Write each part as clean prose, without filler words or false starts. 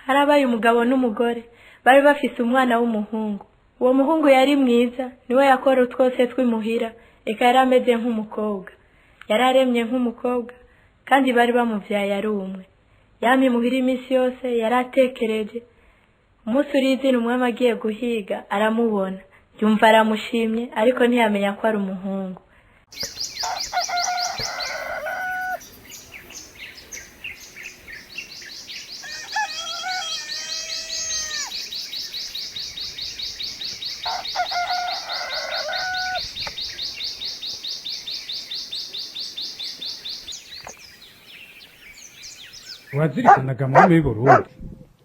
Harabaye umugabo n'umugore bari bafise umwana w'umuhungu. Uwo muhungu yari mwiza, niwe yakora twose twimuhira, eka yari ameze nk'umukobwa. Yararemye nk'umukobwa kandi bari bamuvyaye ari umwe. Yami muhira iminsi yose yaratekereje. Umunsi urizina umwami agiye guhiga aramubona, yumva aramushimye ariko ntiyamenya ko ari umuhungu. Wazirikanaga mwami w'Uburundi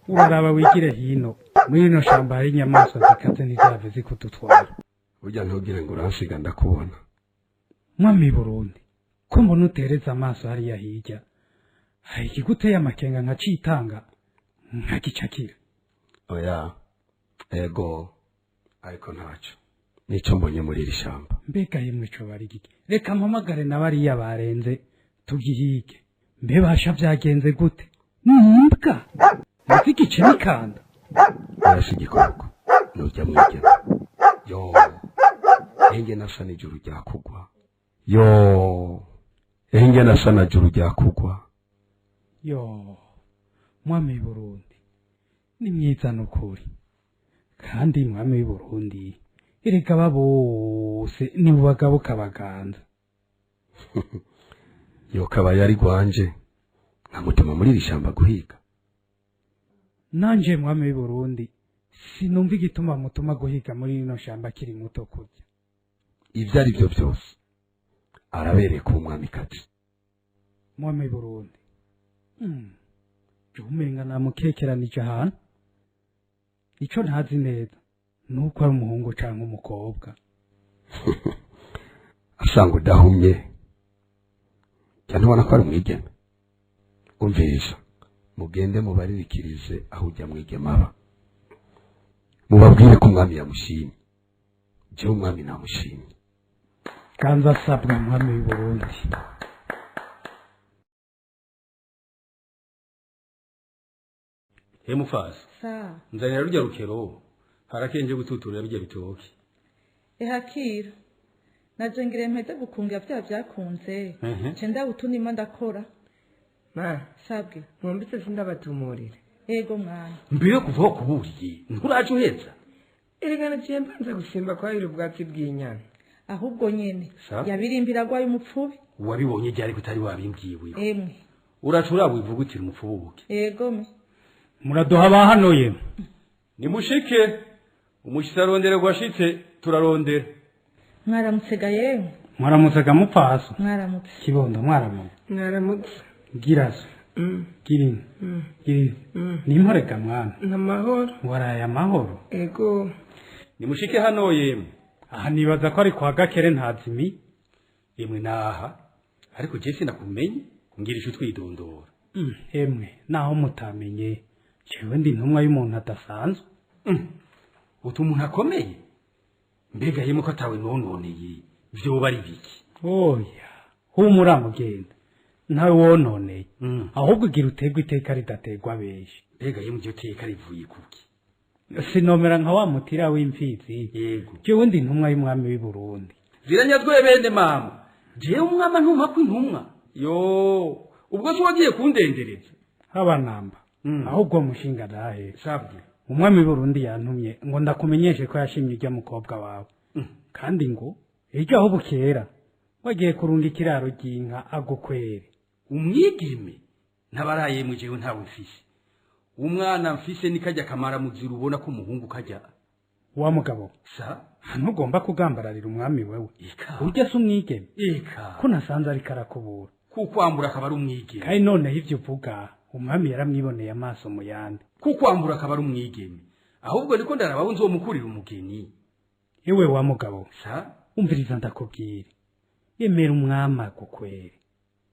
uraraba wigire hino muri ino shamba hari inyamaswa zikaze n'izave zikututwara. Burya ntugire ngo uransiga ndakubona. Mwami w'Uburundi ko mbona utereza amaso hariya hirya, hari ikiguteye amakenga nkacitanga nkagicakira. Oya ego ariko ntaco nico mbonye muri iri shamba. Mbega yemwe ico bari gike, reka mpamagare na bariya barenze tugihige. Mbe basha vyagenze gute? Mbwa muzigice nikanda Arashe igikoko nujya mwigena. Yo enge nasa n'ijuru ryakugwa. Yo enge nasa n'ijuru ryakugwa. Yo mwami w'Uburundi ni mwiza n'ukuri, kandi mwami w'Uburundi erega babose ni bagabo kabaganza. Yo kaba yari gwanje nkamutuma muri iri shamba guhiga. Nanje mwami w'Uburundi sinumva igituma mutuma guhiga muri ino shamba kiri muto kurya. Ivyo ari byo byose arabereye ku mwamikazi. Mwami w'Uburundi umenga namukekeranije ahantu. Ico ntazi neza nuko ari umuhungu canke umukobwa. Asanga udahumye cyane ubona ko ari umwigeme. Umviriza mugende mubaririkirize aho ujya mwigeme aba, mubabwire ko umwami yamushimye. Jewe umwami namushimye. Kanza sabwa mwami w'Uburundi. Mufasi nzanira rujya rukero harakenje gututurira bijya bitoki. Ehakira naje ngire mpeze gukunga bya byakunze cenda utunima ndakora ma sabwe mumbitse sindabatumurire. Ego mwana Mbere kuva kuburiye nturaje uheza Erega naciye mbanza gusimba kwa iri ubwatsi bw'inyana. ahubwo nyene yabirimbira gwaye umupfubi. wabibonye ryari kutari wabimbwiwe. Emwe uracura wivugutira umupfubuke. ego me Muradoha bahanoye Nimushike umushitsi arondere gwashitse turarondera. mwaramutsega yemwe mwaramutsaga mupfaso mwaramutse kibondo mwaramutse Mwaramutse. giraso girini girini nimporeka mwana Namahoro. waraye amahoro. Ego Nimushike hano yemwe. Aha nibaza ko ari kwa Gakere ntazimi. Yemwe naha ariko je sinakumenye ngirisha twidondora. Emwe naho mutamenye jewe ndi ntumwa y'umuntu adasanzwe. Utu umuntu akomeye mbega yemwe ko atawe nononeye vyo bari biki. Oya humura mugenda ntawe wononeye ahubwo ugira utegwa iteka ridategwa benshi. Mbega yemwe iryo teka rivuye kuki. Sinomera nka wa mutira w'imfizi. Yego jewe ndi ntumwa y'umwami w'i Burundi. ziranyazwe bende mama jewe umwama ntuma kwintumwa. Yo ubwo so wagiye kundendereza haba namba ahubwo mushinga dahe sabwe. umwami w'i Burundi yantumye ngo ndakumenyeshe ko yashimye ijya mukobwa wawe kandi ngo ejo aho bukera wagiye kurunga ikiraro ry'inka agukwere. Umwigeme ntabaraye mu jewe ntawe mfise. Umwana mfise nikajya kamara muzira ubona ko umuhungu kajya. Wa mugabo Sa ntugomba kugambararira umwami wewe. Eka Urya se umwigeme eka ko nasanze ari karakubura. kukwambura akaba ari umwigeme. Kandi noneho ivyo uvuga umwami yaramwiboneye amaso mu yandi. Kukwambura akaba ari umwigeme. Ahubwo niko ndaraba nzomukurira umugeni. Ewe wa mugabo Sa umviriza ndakubwira. Yemera umwami agukwere.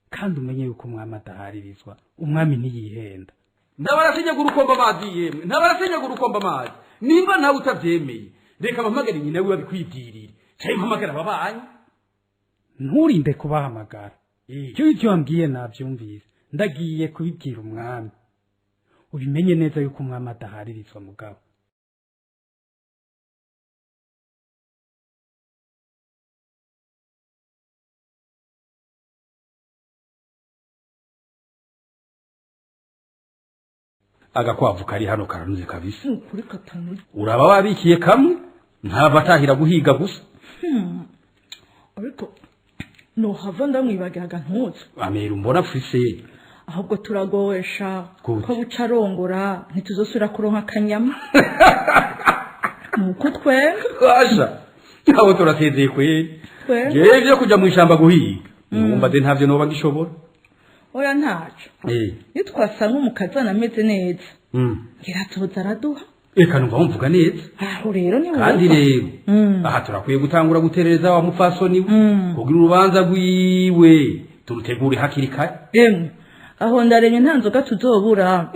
Kandi umenye yuko umwami adaharirizwa. Umwami ntiyihenda. Ndabarasinya gurukomba amazi yemwe. Ndabarasinya gurukomba amazi. Nimba ntawe utavyemeye. reka mpamagare nyina wiwe abikwibwirire cyangwa mpamagara ababanyi nturinde kubahamagara icyo wambwiye nabyumvise ndagiye kubibwira umwami ubimenye neza yuko umwami adaharirizwa mugabo agakwavu kari hano karanuze kabisa kuri katanuye uraba wabikiye kamwe ntava atahira guhiga gusa ariko nohava ndamwibagiraga ntuzi amera umbona fise ahubwo turagowesha Gute? ko buca arongora ntituzosubira kuronka akanyama nuko washa abo turasezeye kweli Kweli? jewe byo kuja mu ishamba guhiga numva de ntavyo noba gishobora oya ntaco iyo twasanga umukazana ameze neza ngira tuza araduha eka numva wumvuga neza aho rero ni kandi rero aha turakwiye gutangura guterereza wa mupfasoni we kugira urubanza rwiwe turutegure hakiri kare emwe aho ndaremye nta nzoga tuzobura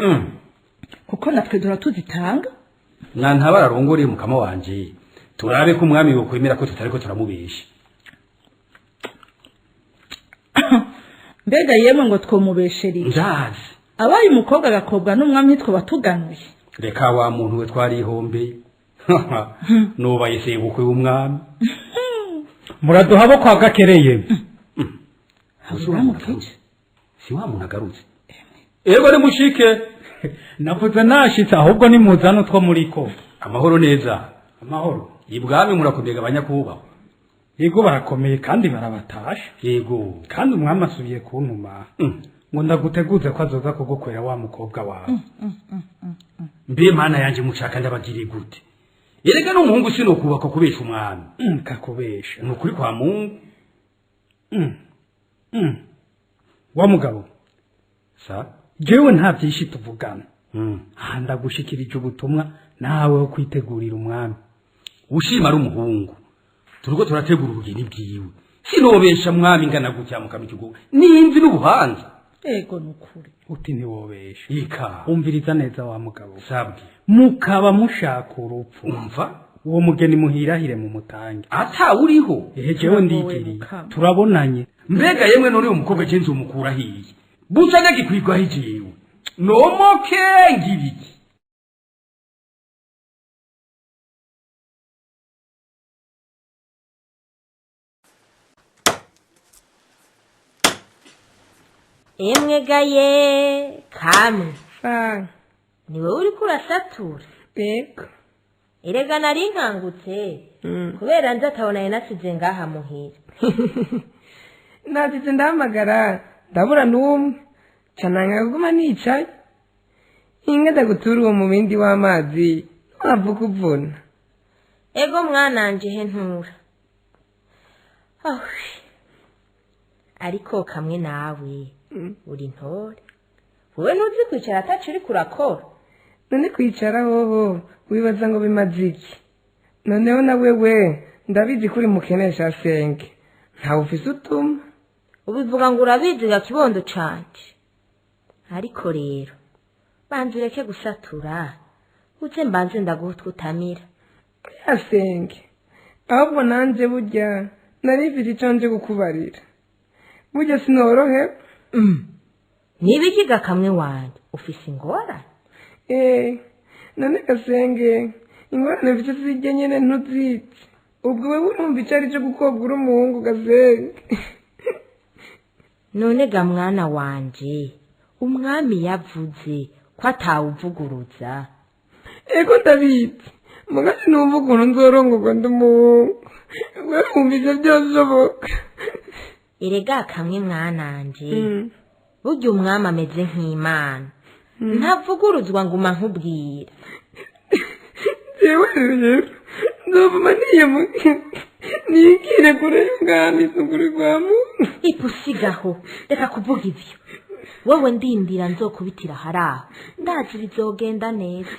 kuko natwe dora tuzitanga ntabara arongoreye mukama wanje turabe ko umwami yokwemera ko tutariko turamubesha mbega yemwe ngo twomubesherire ndazi abaye umukobwa agakobwa n'umwami twoba tuganuye reka wa muntu we twarihombe nubaye sebukwe w'umwami muraduha bo kwa gakereye si wa muntu agarutse ego nimushike navuze nashitse ahubwo nimuzana utwo muriko amahoro neza amahoro ibwami murakundega abanyakubahwa yego barakomeye kandi barabatasha yego kandi umwami asubiye kuntuma ngo ndaguteguze ko azoza kugukorera wa mukobwa wawe mbe mana yanje mushaka ndabagiriye gute erega n'umuhungu sinokubaka kubesha umwami kakubesha ni ukuri kwa mungu wa mugabo sa jewe nta byinshi tuvugana aha ndagushikirije ubutumwa nawe wo kwitegurira umwami ushima ari umuhungu turiko turategura ubugeni bwiwe sinobesha mwami ngana gutya mukamikigugu ninzi n'ubuhanza ego nukuri uti ntiwobesha ika umviriza neza wa mugabo sabwe mukaba mushaka urupfu umva uwo mugeni muhirahire mu mutange ata uriho jewe ndigiriye turabonanye mbega yemwe none umukobwa cenze umukura hiye buca nagikwigwa hijewe nomoke ngiriki emwe gaye kamwe Fine. ni wowe uriko urasatura Ego. erega nari nkangutse kubera nzi atabona nasize ngaha muhira Nazize ndahamagara ndabura n'umwe cananga kuguma nicaye inge ndagutura uwo mubindi w'amazi ntavuga uvuna ego mwananje he ntura ariko kamwe nawe uri ntore wowe ntuzi kwicara atacu uriko urakora none kwicara hoho wibaza ngo bimaze iki noneho na wewe ndabizi kuri mukenesha senge ntawe ufise utuma ubivuga ngo urabizi ga kibondo canje ariko rero banza ureke gusatura uze mbanze ndaguha utwutamira yasenge ahubwo nanje burya narifite ico nje kukubarira burya sinorohe nibikiga kamwe wanje ufise ingorane none gasenge ingorane mfite zijye nyene ntuzizi ubwo wewe urumva ico ari co gukobwa uri umuhungu gasenge none ga mwana wanje umwami yavuze ko atawuvuguruza ego ndabizi mugani numva ukuntu nzorongorwa ndi umuhungu wewe wumva ivyo vyoshoboka erega kamwe mwananje burya umwami ameze nk'imana ntavuguruzwa ngo uma nkubwira jewe rero nzovuma niyigire kure y'umwami sukuri kwa muntu ipusigaho reka kuvuga ivyo wowe ndindira nzokubitira haraho ndazi bizogenda neza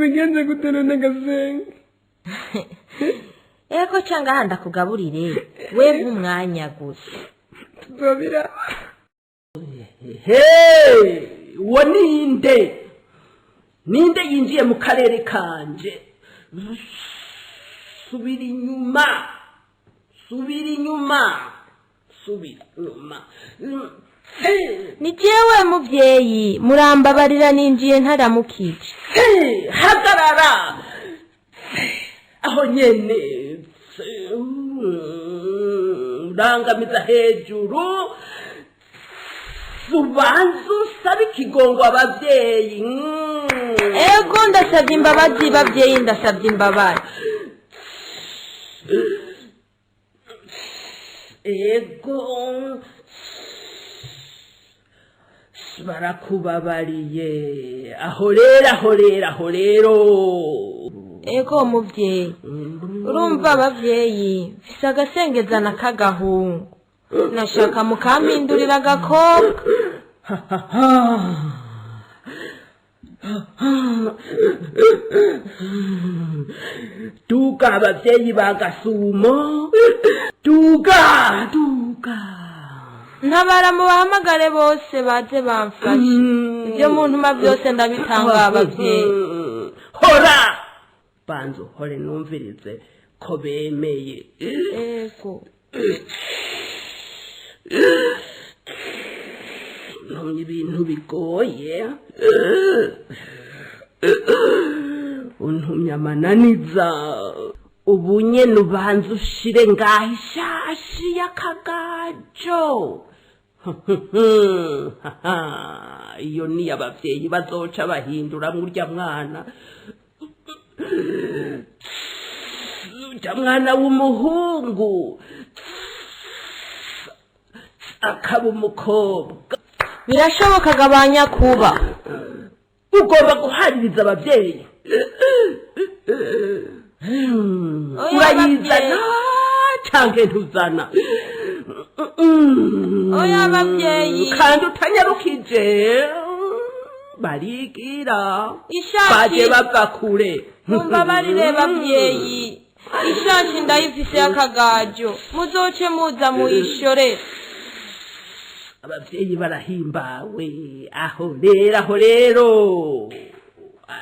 bigenze gute none gasenge eko canga aha ndakugaburire wewe umwanya gusa tuzobira uwo ninde yinjiye mu karere kanje subira inyuma ni jewe muvyeyi murambabarira ninjiye ntaramukije hagarara aho nyene urangamiza hejuru ubanza usaba ikigongo abavyeyi ego ndasabye imbabazi bavyeyi ndasabye imbabazi ego barakubabariye aho rero ego muvyeyi urumva abavyeyi mfise agasengezana k'agahungu nashaka mukampindurira agakobwa duga abavyeyi bagasumo duga ntabara mubahamagare bose baze bamfashe ibyo muntuma byose ndabitanga abavyeyi hora banza uhore numvirize ko bemeye ego ntumye ibintu bigoye untumye amananiza ubu nyene ubanza ushire ngaho ishashi y'akagajo iyo ni abavyeyi bazoca bahindura murya mwana urya mwana w'umuhungu akaba umukobwa birashoboka gabanya kuba ugomba guhaririza abavyeyi urayizana canke ntuzana oya abavyeyi kandi utanyarukije barigira baje ishashi bava kure mumbabarire bavyeyi ishashi ndayifise y'akagajo muzoce muza muyishore abavyeyi barahimbawe aho rero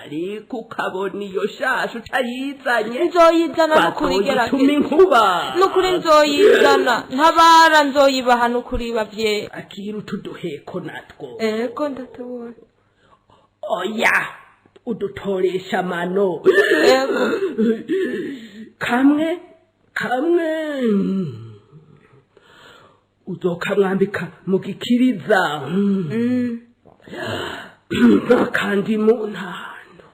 ariko ukabona iyo shashi utayizanye nzoyizana nukuri batuma inkuba nukuri nzoyizana ntabara nzoyibaha nukuri bavyeyi akira utuduheko natwo ego ndatubona oya udutoresha amano ego kamwe uzokamwambika mu gikiriza kandi mu ntando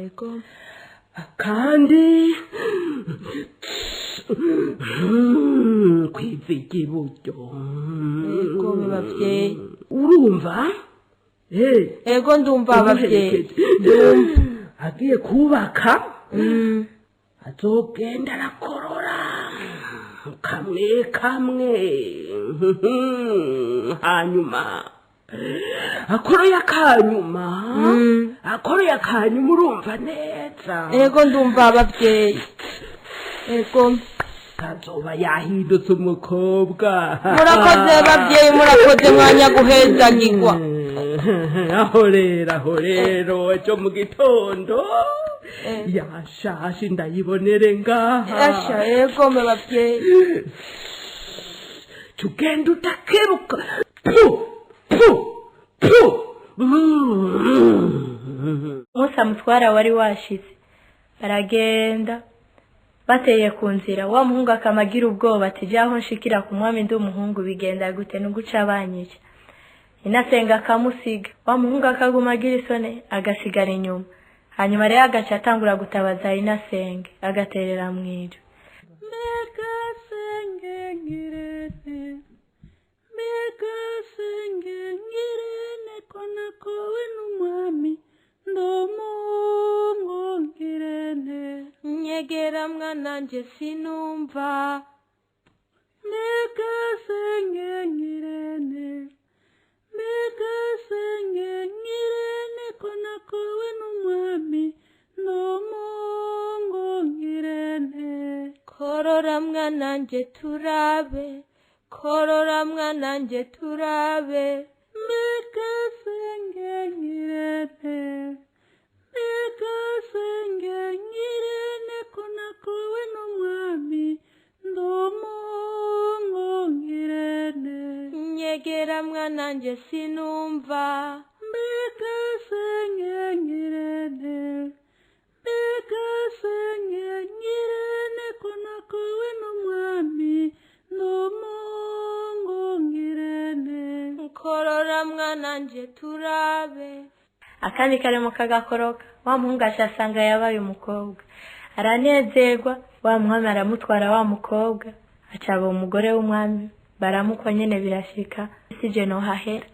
ego kandi kwiviga iburyo ego bavyeyi urumva ego ndumva abavyeyi agiye kubaka azogenda arakorora kamwe hanyuma akoroye akanyuma urumva neza ego ndumva abavyeyi ego azoba yahindutse umukobwa murakoze bavyeyi murakoze mwanya guhezagirwa aho rero ejo mu gitondo yashashi ndayibonere ngaha asha ego me bavyeyi tugenda utakeruka Musa mutwara wari washize baragenda bateye ku nzira wa muhungu akamagira ubwoba ati jaho nshikira ku mwami ndi umuhungu bigenda gute nuguca banyica inasenga akamusiga wa muhungu akaguma agira isoni agasigara inyuma hanyuma rero agaca atangura gutabaza inasenge agaterera mw'ijwi Megasenge kona kowe n'umwami ndomungongirene nyegera mwana nje sinumva Megasenge kona kowe n'umwami ndomungongirene korora mwana nje turabe korora mwana nje turabe Megasenge nyegera mwana nje sinumva mbega senge ngirente mbega senge ngirente ko nakowe n'umwami n'umuhungu ngirente nkorora mwana nje turabe. Akandi karemo kagakoroka, wa muhungu asanga yabaye umukobwa, aranezerwa. Wa mwami aramutwara wa mukobwa, acaba umugore w'umwami, baramukwa nyene birashika, sije no hahera.